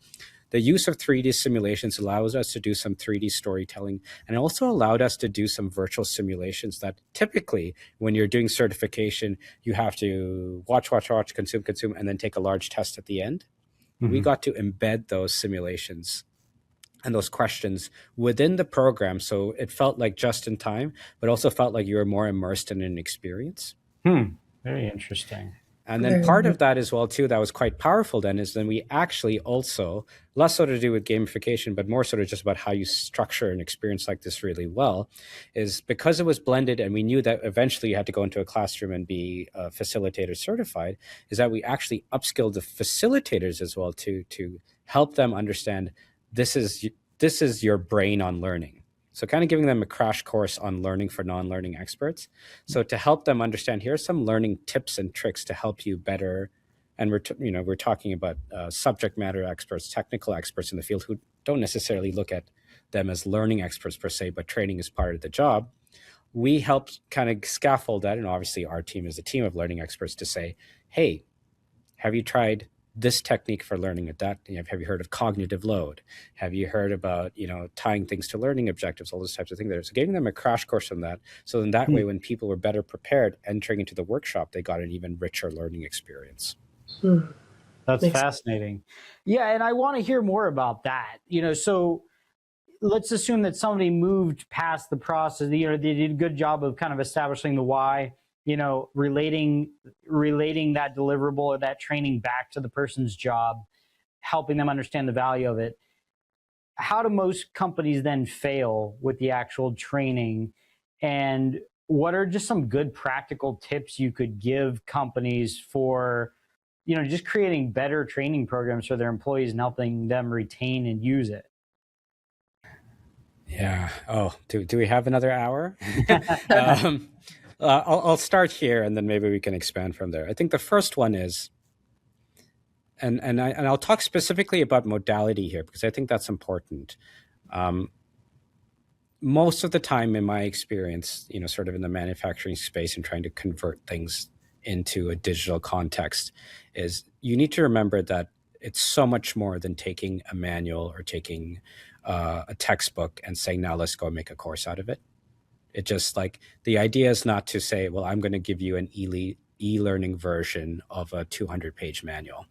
the use of 3D simulations allows us to do some 3D storytelling, and also allowed us to do some virtual simulations that typically when you're doing certification, you have to watch, consume, and then take a large test at the end. We got to embed those simulations and those questions within the program. So it felt like just in time, but also felt like you were more immersed in an experience. Very interesting. And then part of that as well, too, that was quite powerful then, is then we actually also, less so to do with gamification, but more sort of just about how you structure an experience like this really well, is because it was blended and we knew that eventually you had to go into a classroom and be facilitator certified, is that we actually upskilled the facilitators as well to help them understand this is your brain on learning. So kind of giving them a crash course on learning for non-learning experts. So to help them understand, here's some learning tips and tricks to help you better. And we're talking about subject matter experts, technical experts in the field who don't necessarily look at them as learning experts per se, but training is part of the job. We help kind of scaffold that. And obviously our team is a team of learning experts to say, hey, have you tried this technique for learning at that? Have you heard of cognitive load? Have you heard about, tying things to learning objectives, all those types of things there? So giving them a crash course on that. So in that way, when people were better prepared entering into the workshop, they got an even richer learning experience. That's fascinating. Yeah. And I want to hear more about that. So let's assume that somebody moved past the process, they did a good job of kind of establishing the why, relating that deliverable or that training back to the person's job, helping them understand the value of it. How do most companies then fail with the actual training? And what are just some good practical tips you could give companies for, just creating better training programs for their employees and helping them retain and use it? Yeah. Oh, do we have another hour? I'll start here, and then maybe we can expand from there. I think the first one is, and I'll talk specifically about modality here because I think that's important. Most of the time, in my experience, sort of in the manufacturing space and trying to convert things into a digital context, is you need to remember that it's so much more than taking a manual or taking a textbook and saying, now let's go make a course out of it. It just the idea is not to say, well, I'm going to give you an e-learning version of a 200-page manual,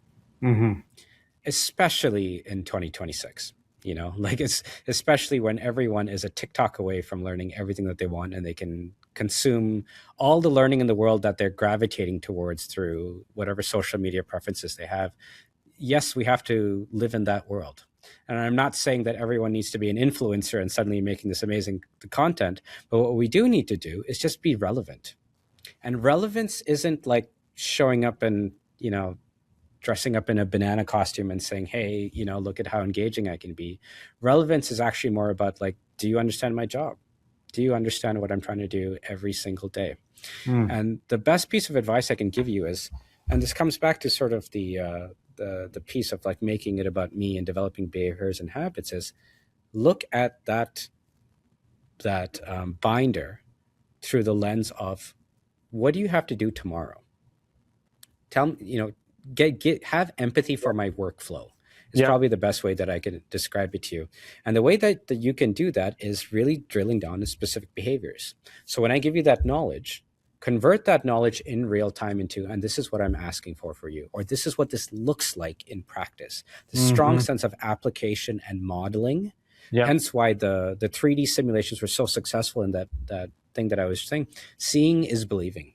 especially in 2026. It's especially when everyone is a TikTok away from learning everything that they want, and they can consume all the learning in the world that they're gravitating towards through whatever social media preferences they have. Yes, we have to live in that world. And I'm not saying that everyone needs to be an influencer and suddenly making this amazing content, but what we do need to do is just be relevant. And relevance isn't like showing up and, dressing up in a banana costume and saying, hey, look at how engaging I can be. Relevance is actually more about like, do you understand my job? Do you understand what I'm trying to do every single day? And the best piece of advice I can give you is, and this comes back to sort of the piece of like making it about me and developing behaviors and habits, is look at that binder through the lens of, what do you have to do tomorrow? Tell me, have empathy for my workflow. Is probably the best way that I can describe it to you. And the way that you can do that is really drilling down to specific behaviors. So when I give you that knowledge, convert that knowledge in real time into, and this is what I'm asking for you, or this is what this looks like in practice. The strong sense of application and modeling. Hence why the 3D simulations were so successful in that thing that I was saying. Seeing is believing.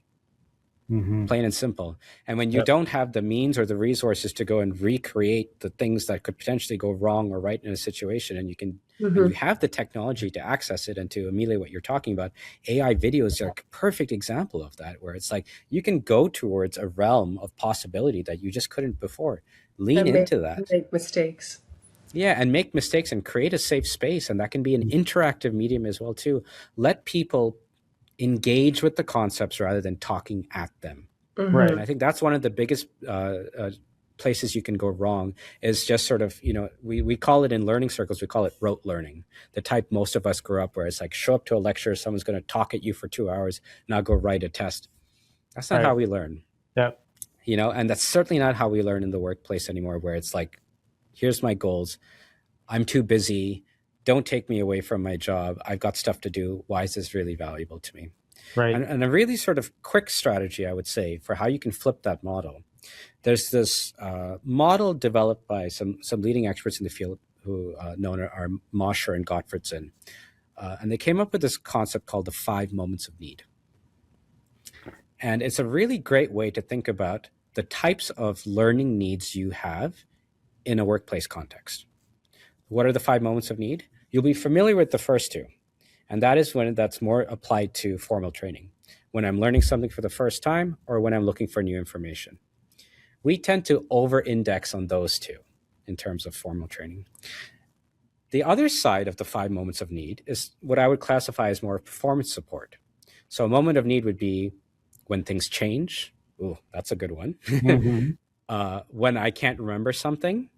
Plain and simple. And when you don't have the means or the resources to go and recreate the things that could potentially go wrong or right in a situation, and you can, and you have the technology to access it and to emulate what you're talking about, AI videos are a perfect example of that, where it's like you can go towards a realm of possibility that you just couldn't before. Lean into that. Make mistakes. Yeah, and make mistakes and create a safe space. And that can be an interactive medium as well, too. Let people engage with the concepts rather than talking at them. Right. And I think that's one of the biggest places you can go wrong, is just sort of, we call it in learning circles, we call it rote learning, the type most of us grew up where it's like, show up to a lecture, someone's going to talk at you for 2 hours, now go write a test. That's not how we learn. And that's certainly not how we learn in the workplace anymore, where it's like, here's my goals. I'm too busy. Don't take me away from my job. I've got stuff to do. Why is this really valuable to me? Right. And a really sort of quick strategy, I would say, for how you can flip that model. There's this model developed by some leading experts in the field who known are Mosher and Gottfredson. And they came up with this concept called the 5 moments of need. And it's a really great way to think about the types of learning needs you have in a workplace context. What are the 5 moments of need? You'll be familiar with the first 2. And that is when that's more applied to formal training, when I'm learning something for the first time or when I'm looking for new information. We tend to over-index on those 2 in terms of formal training. The other side of the 5 moments of need is what I would classify as more performance support. So a moment of need would be when things change. Ooh, that's a good one. When I can't remember something.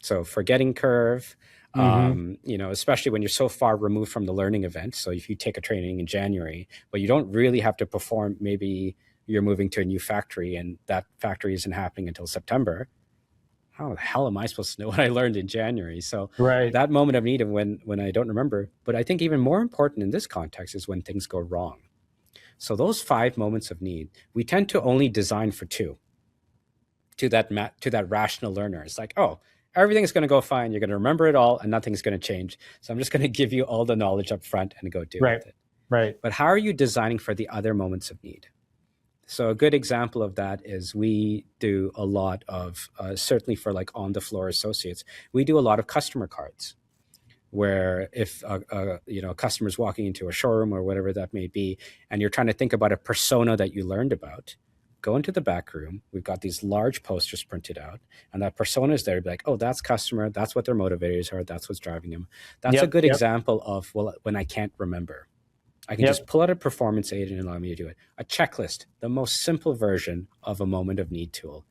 So forgetting curve, especially when you're so far removed from the learning event. So if you take a training in January, but you don't really have to perform, maybe you're moving to a new factory and that factory isn't happening until September. How the hell am I supposed to know what I learned in January? So that moment of need of when I don't remember. But I think even more important in this context is when things go wrong. So those 5 moments of need, we tend to only design for 2 to that rational learner. It's like, oh, everything's going to go fine. You're going to remember it all and nothing's going to change. So I'm just going to give you all the knowledge up front and go do with it. Right. But how are you designing for the other moments of need? So a good example of that is we do a lot of, certainly for like on the floor associates, we do a lot of customer cards, where if a customer's walking into a showroom or whatever that may be, and you're trying to think about a persona that you learned about, go into the back room. We've got these large posters printed out, and that persona is there to be like, oh, that's customer. That's what their motivators are. That's what's driving them. That's a good example of, well, when I can't remember, I can just pull out a performance aid and allow me to do it. A checklist, the most simple version of a moment of need tool.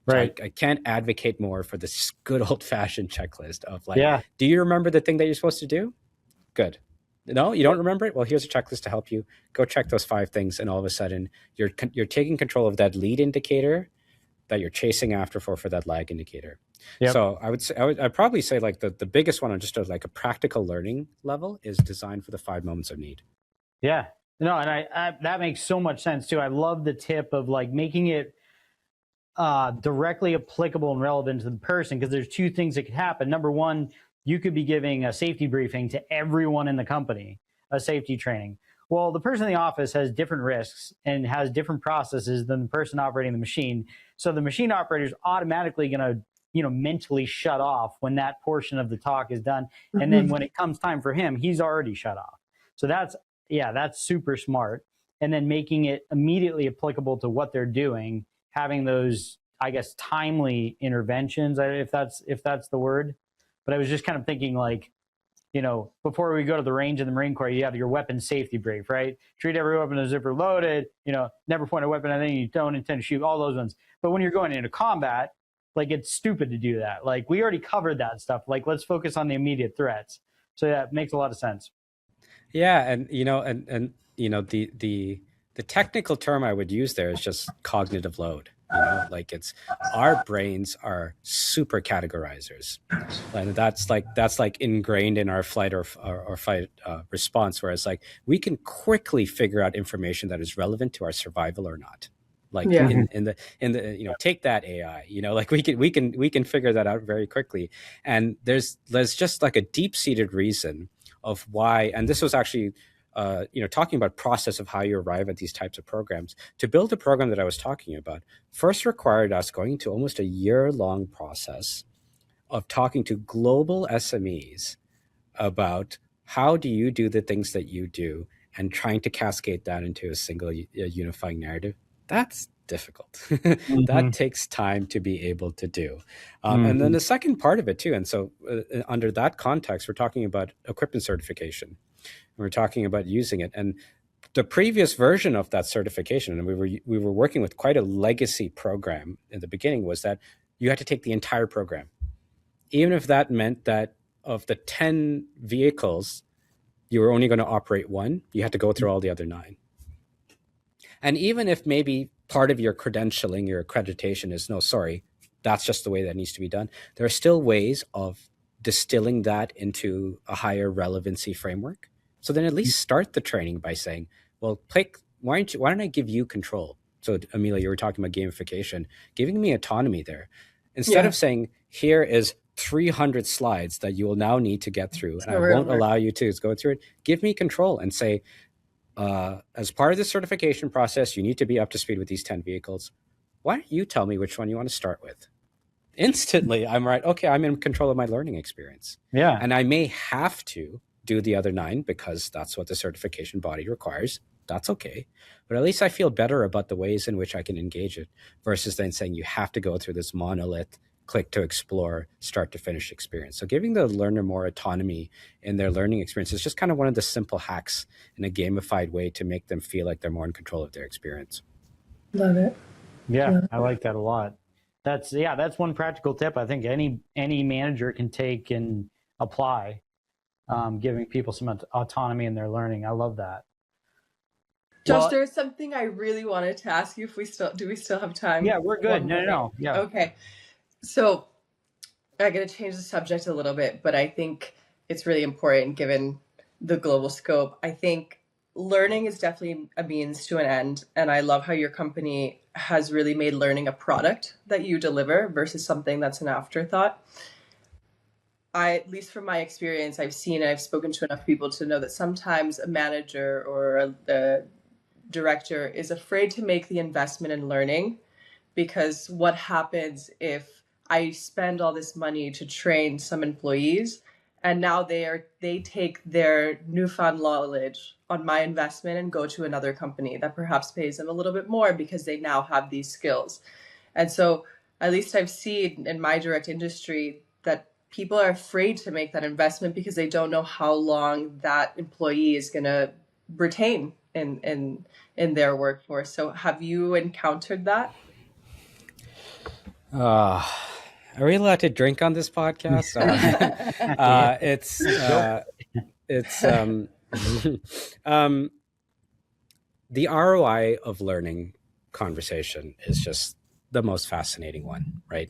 Right. I can't advocate more for this good old fashioned checklist of like, do you remember the thing that you're supposed to do? Good. No, you don't remember it? Well, here's a checklist to help you. Go check those 5 things, and all of a sudden you're taking control of that lead indicator that you're chasing after for that lag indicator. So I'd probably say like the biggest one on just like a practical learning level is design for the 5 moments of need. Yeah. No, and I that makes so much sense too. I love the tip of like making it directly applicable and relevant to the person, because there's 2 things that could happen. Number one, you could be giving a safety briefing to everyone in the company, a safety training. Well, the person in the office has different risks and has different processes than the person operating the machine. So the machine operator is automatically going to, mentally shut off when that portion of the talk is done. And then when it comes time for him, he's already shut off. So that's super smart. And then making it immediately applicable to what they're doing, having those I guess, timely interventions, if that's the word. But I was just kind of thinking, like, before we go to the range in the Marine Corps, you have your weapon safety brief, right? Treat every weapon as zipper loaded, never point a weapon at anything you don't intend to shoot, all those ones. But when you're going into combat, like, it's stupid to do that. Like, we already covered that stuff. Like, let's focus on the immediate threats. So yeah, it makes a lot of sense. Yeah, and the technical term I would use there is just cognitive load. Like, it's, our brains are super categorizers, and that's like ingrained in our flight or fight response. Whereas, like, we can quickly figure out information that is relevant to our survival or not. Like, in the take that AI, like, we can figure that out very quickly. And there's just like a deep-seated reason of why, and this was actually talking about process of how you arrive at these types of programs. To build a program that I was talking about first required us going to almost a year-long process of talking to global SMEs about how do you do the things that you do, and trying to cascade that into a single unifying narrative. That's difficult. That takes time to be able to do. And then the second part of it too. And so under that context, we're talking about equipment certification. And we're talking about using it. And the previous version of that certification, and we were working with quite a legacy program in the beginning, was that you had to take the entire program. Even if that meant that of the 10 vehicles, you were only going to operate one, you had to go through all the other 9. And even if maybe part of your credentialing, your accreditation is, no, sorry, that's just the way that needs to be done, there are still ways of distilling that into a higher relevancy framework. So then at least start the training by saying, well, why don't I give you control? So Amelia, you were talking about gamification, giving me autonomy there. Instead of saying, here is 300 slides that you will now need to get through, and I won't allow you to go through it, give me control and say, as part of the certification process, you need to be up to speed with these 10 vehicles. Why don't you tell me which one you want to start with? Instantly, I'm right. Okay, I'm in control of my learning experience. Yeah. And I may have to do the other 9 because that's what the certification body requires. That's okay. But at least I feel better about the ways in which I can engage it, versus then saying you have to go through this monolith, click to explore, start to finish experience. So giving the learner more autonomy in their learning experience is just kind of one of the simple hacks in a gamified way to make them feel like they're more in control of their experience. Love it. Yeah, I like that a lot. That's one practical tip I think any manager can take and apply, giving people some autonomy in their learning. I love that. Josh, there's something I really wanted to ask you. If we still have time? Yeah, we're good. No. Yeah. Okay. So I got to change the subject a little bit, but I think it's really important given the global scope. I think learning is definitely a means to an end. And I love how your company has really made learning a product that you deliver versus something that's an afterthought. At least from my experience, I've spoken to enough people to know that sometimes a manager or a director is afraid to make the investment in learning, because what happens if I spend all this money to train some employees and now they take their newfound knowledge on my investment and go to another company that perhaps pays them a little bit more because they now have these skills. And so at least I've seen in my direct industry that people are afraid to make that investment because they don't know how long that employee is going to retain in their workforce. So have you encountered that? Are we allowed to drink on this podcast? The ROI of learning conversation is just the most fascinating one, right?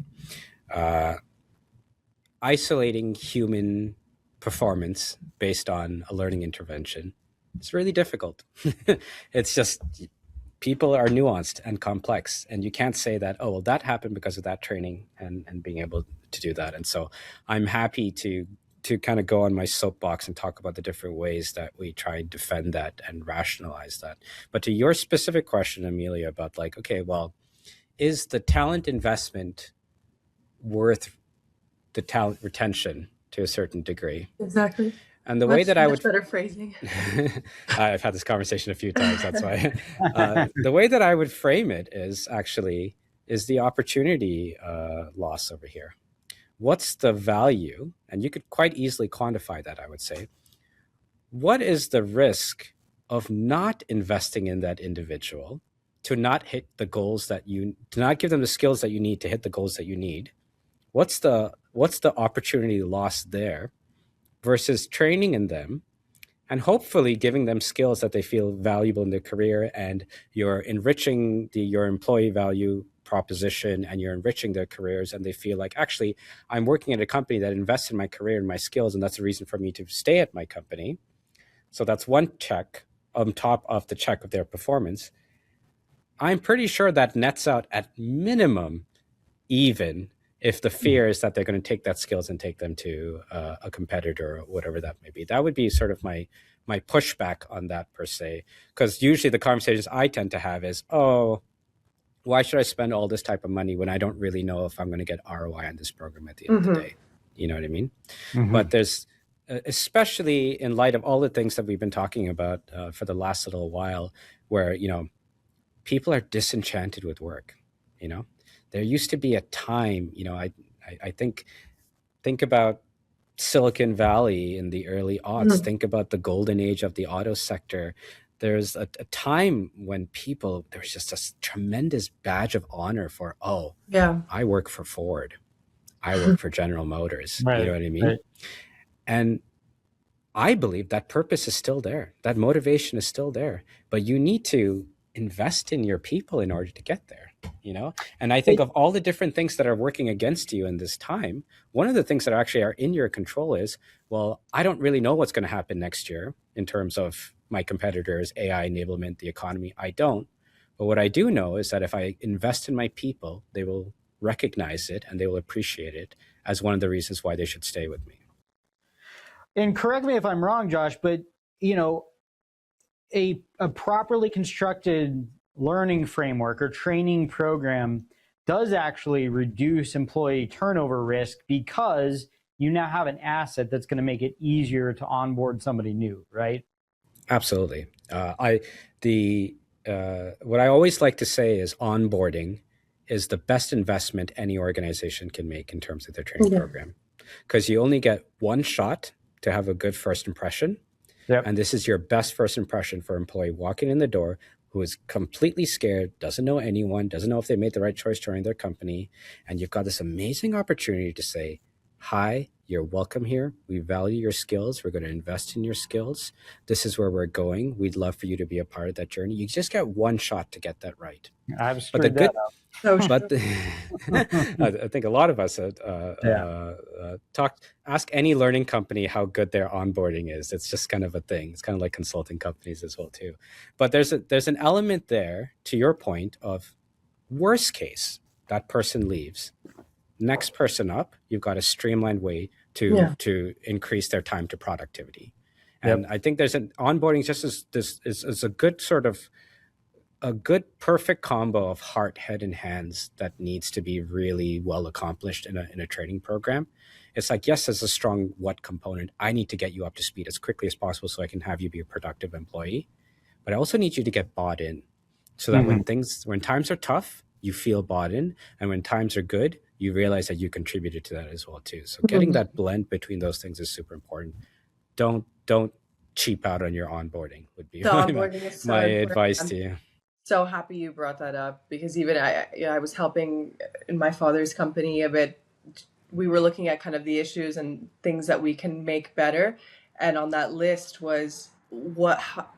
Isolating human performance based on a learning intervention is really difficult. It's just, people are nuanced and complex, and you can't say that, oh, well, that happened because of that training and being able to do that. And so I'm happy to kind of go on my soapbox and talk about the different ways that we try and defend that and rationalize that. But to your specific question, Amelia, about like, okay, well, is the talent investment worth the talent retention to a certain degree? Exactly. And the way that I would, better phrasing. I've had this conversation a few times, that's why. The way that I would frame it is actually, is the opportunity loss over here. What's the value? And you could quite easily quantify that, I would say. What is the risk of not investing in that individual to not hit the goals to not give them the skills that you need to hit the goals that you need? What's the opportunity loss there versus training in them and hopefully giving them skills that they feel valuable in their career, and you're enriching your employee value proposition and you're enriching their careers, and they feel like, actually, I'm working at a company that invests in my career and my skills, and that's a reason for me to stay at my company. So that's one check on top of the check of their performance. I'm pretty sure that nets out at minimum even if the fear is that they're going to take that skills and take them to a competitor or whatever that may be. That would be sort of my pushback on that, per se, because usually the conversations I tend to have is, oh, why should I spend all this type of money when I don't really know if I'm going to get ROI on this program at the end of the day? You know what I mean? But there's, especially in light of all the things that we've been talking about for the last little while, where, people are disenchanted with work. There used to be a time, I think about Silicon Valley in the early aughts, think about the golden age of the auto sector. There's a time when there was just a tremendous badge of honor for, I work for Ford. I work for General Motors. Right, you know what I mean? Right. And I believe that purpose is still there. That motivation is still there. But you need to invest in your people in order to get there. And I think of all the different things that are working against you in this time, one of the things that actually are in your control is, well, I don't really know what's going to happen next year in terms of my competitors, AI enablement, the economy. I don't. But what I do know is that if I invest in my people, they will recognize it and they will appreciate it as one of the reasons why they should stay with me. And correct me if I'm wrong, Josh, but a properly constructed learning framework or training program does actually reduce employee turnover risk, because you now have an asset that's going to make it easier to onboard somebody new, right? Absolutely. What I always like to say is onboarding is the best investment any organization can make in terms of their training program, because you only get one shot to have a good first impression. Yep. And this is your best first impression for an employee walking in the door who is completely scared, doesn't know anyone, doesn't know if they made the right choice joining their company. And you've got this amazing opportunity to say, hi, you're welcome here. We value your skills. We're going to invest in your skills. This is where we're going. We'd love for you to be a part of that journey. You just get one shot to get that right. I've screwed that up. I think a lot of us ask any learning company how good their onboarding is. It's just kind of a thing. It's kind of like consulting companies as well too. But there's an element there, to your point, of worst case, that person leaves. Next person up, you've got a streamlined way to increase their time to productivity. And I think there's an onboarding just is a good sort of a good perfect combo of heart, head, and hands that needs to be really well accomplished in a training program. It's like, yes, there's a strong what component. I need to get you up to speed as quickly as possible so I can have you be a productive employee. But I also need you to get bought in, so that when times are tough, you feel bought in, and when times are good, you realize that you contributed to that as well too. So getting that blend between those things is super important. Don't cheap out on your onboarding would be my advice to you. So happy you brought that up, because even I was helping in my father's company a bit. We were looking at kind of the issues and things that we can make better. And on that list was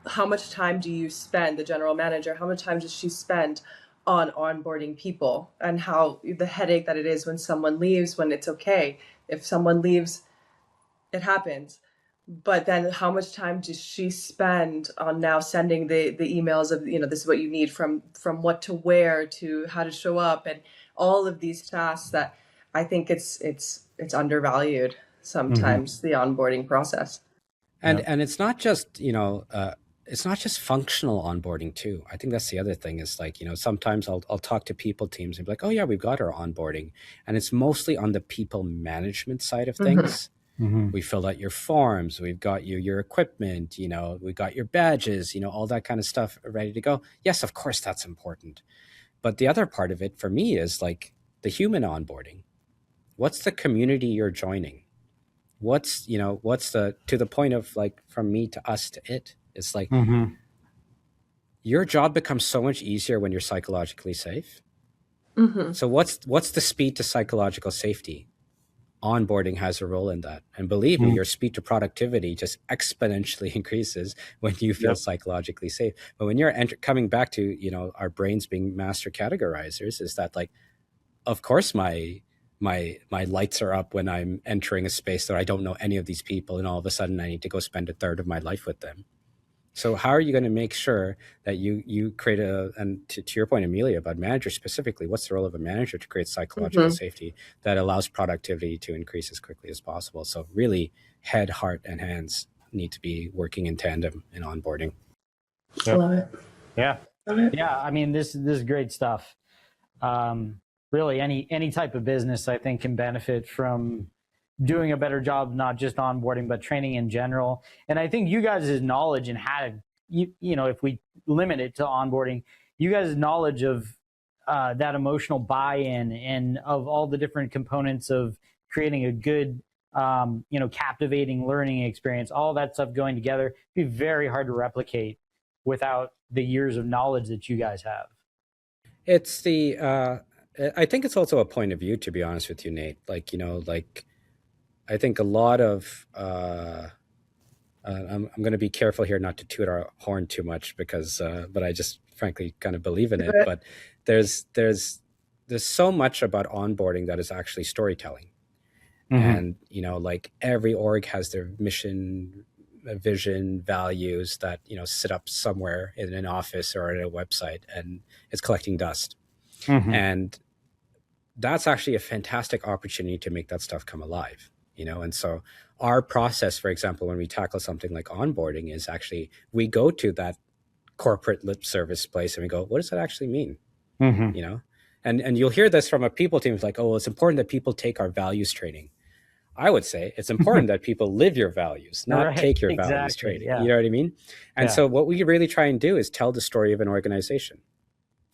how much time do you spend, the general manager, how much time does she spend on onboarding people, and how the headache that it is when someone leaves, when it's okay. If someone leaves, it happens. But then how much time does she spend on now sending the emails of, this is what you need, from what to wear to how to show up, and all of these tasks that I think it's undervalued sometimes, the onboarding process. And it's not just, it's not just functional onboarding too. I think that's the other thing is like, sometimes I'll talk to people teams and be like, oh yeah, we've got our onboarding. And it's mostly on the people management side of things. We filled out your forms. We've got your equipment, we've got your badges, all that kind of stuff ready to go. Yes, of course, that's important. But the other part of it for me is like the human onboarding. What's the community you're joining? What's the, to the point of like from me to us to it? It's like your job becomes so much easier when you're psychologically safe. So what's the speed to psychological safety? Onboarding has a role in that. And believe me, your speed to productivity just exponentially increases when you feel psychologically safe. But when you're coming back to, our brains being master categorizers, is that like, of course, my lights are up when I'm entering a space that I don't know any of these people, and all of a sudden I need to go spend a third of my life with them. So how are you going to make sure that you create and to your point, Amelia, about managers specifically, what's the role of a manager to create psychological safety that allows productivity to increase as quickly as possible? So really head, heart, and hands need to be working in tandem in onboarding. Love it. Yeah. Love it. Yeah. I mean, this is great stuff. Really any type of business, I think, can benefit from doing a better job, not just onboarding, but training in general. And I think you guys' knowledge and how to, if we limit it to onboarding, you guys' knowledge of that emotional buy-in and of all the different components of creating a good, captivating learning experience, all that stuff going together, it'd be very hard to replicate without the years of knowledge that you guys have. It's I think it's also a point of view, to be honest with you, Nate. Like, I think a lot of, I'm going to be careful here not to toot our horn too much because, but I just frankly kind of believe in it. But there's so much about onboarding that is actually storytelling. And, like every org has their mission, vision, values that, sit up somewhere in an office or in a website, and it's collecting dust. And that's actually a fantastic opportunity to make that stuff come alive. And so our process, for example, when we tackle something like onboarding, is actually we go to that corporate lip service place and we go, what does that actually mean? And you'll hear this from a people team. It's like, oh, it's important that people take our values training. I would say it's important that people live your values, not take your values training. You know what I mean? And so what we really try and do is tell the story of an organization,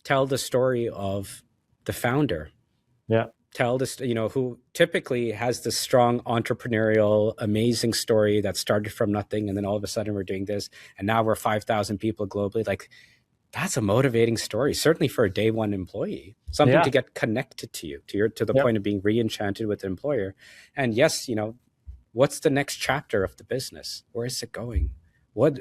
tell the story of the founder. Tell this, who typically has this strong entrepreneurial, amazing story that started from nothing. And then all of a sudden we're doing this. And now we're 5,000 people globally. Like, that's a motivating story, certainly for a day one employee, something to get connected to you, to the point of being re-enchanted with the employer. And yes, what's the next chapter of the business? Where is it going? What,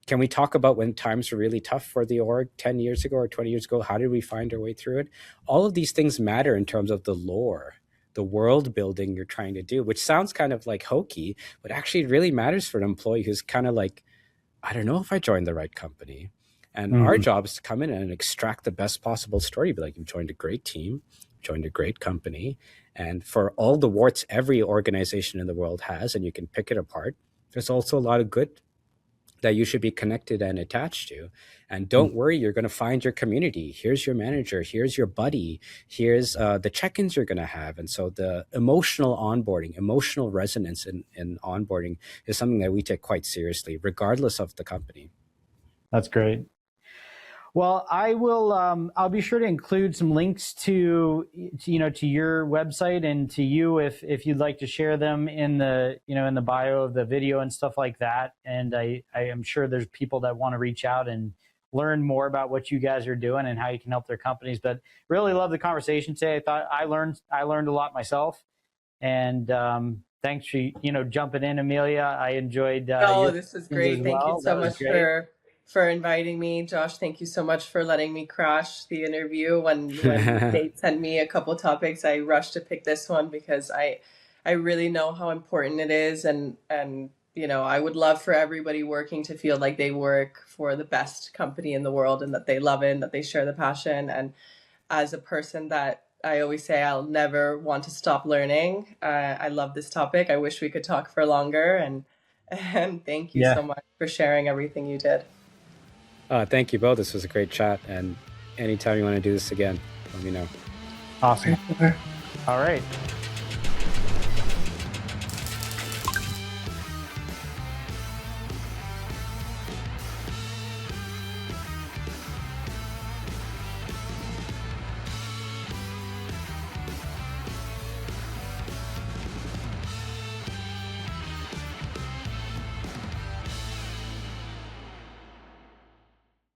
can we talk about when times were really tough for the org 10 years ago or 20 years ago? How did we find our way through it? All of these things matter in terms of the lore, the world building you're trying to do, which sounds kind of like hokey, but actually it really matters for an employee who's kind of like, I don't know if I joined the right company. And our job is to come in and extract the best possible story. Be like, you've joined a great team, joined a great company. And for all the warts every organization in the world has, and you can pick it apart, there's also a lot of good that you should be connected and attached to. And don't worry, you're going to find your community. Here's your manager. Here's your buddy. Here's the check-ins you're going to have. And so the emotional onboarding, emotional resonance in onboarding is something that we take quite seriously, regardless of the company. That's great. Well, I will. I'll be sure to include some links to your website and to you if you'd like to share them in the bio of the video and stuff like that. And I am sure there's people that want to reach out and learn more about what you guys are doing and how you can help their companies. But really love the conversation today. I thought I learned a lot myself. And thanks for jumping in, Amelia. I enjoed. This is great. Thank you so much for inviting me. Josh, thank you so much for letting me crash the interview. When Nate sent me a couple topics, I rushed to pick this one because I really know how important it is. And I would love for everybody working to feel like they work for the best company in the world and that they love it and that they share the passion. And as a person that I always say I'll never want to stop learning, I love this topic. I wish we could talk for longer. And thank you so much for sharing everything you did. Thank you both. This was a great chat. And anytime you want to do this again, let me know. Awesome. All right.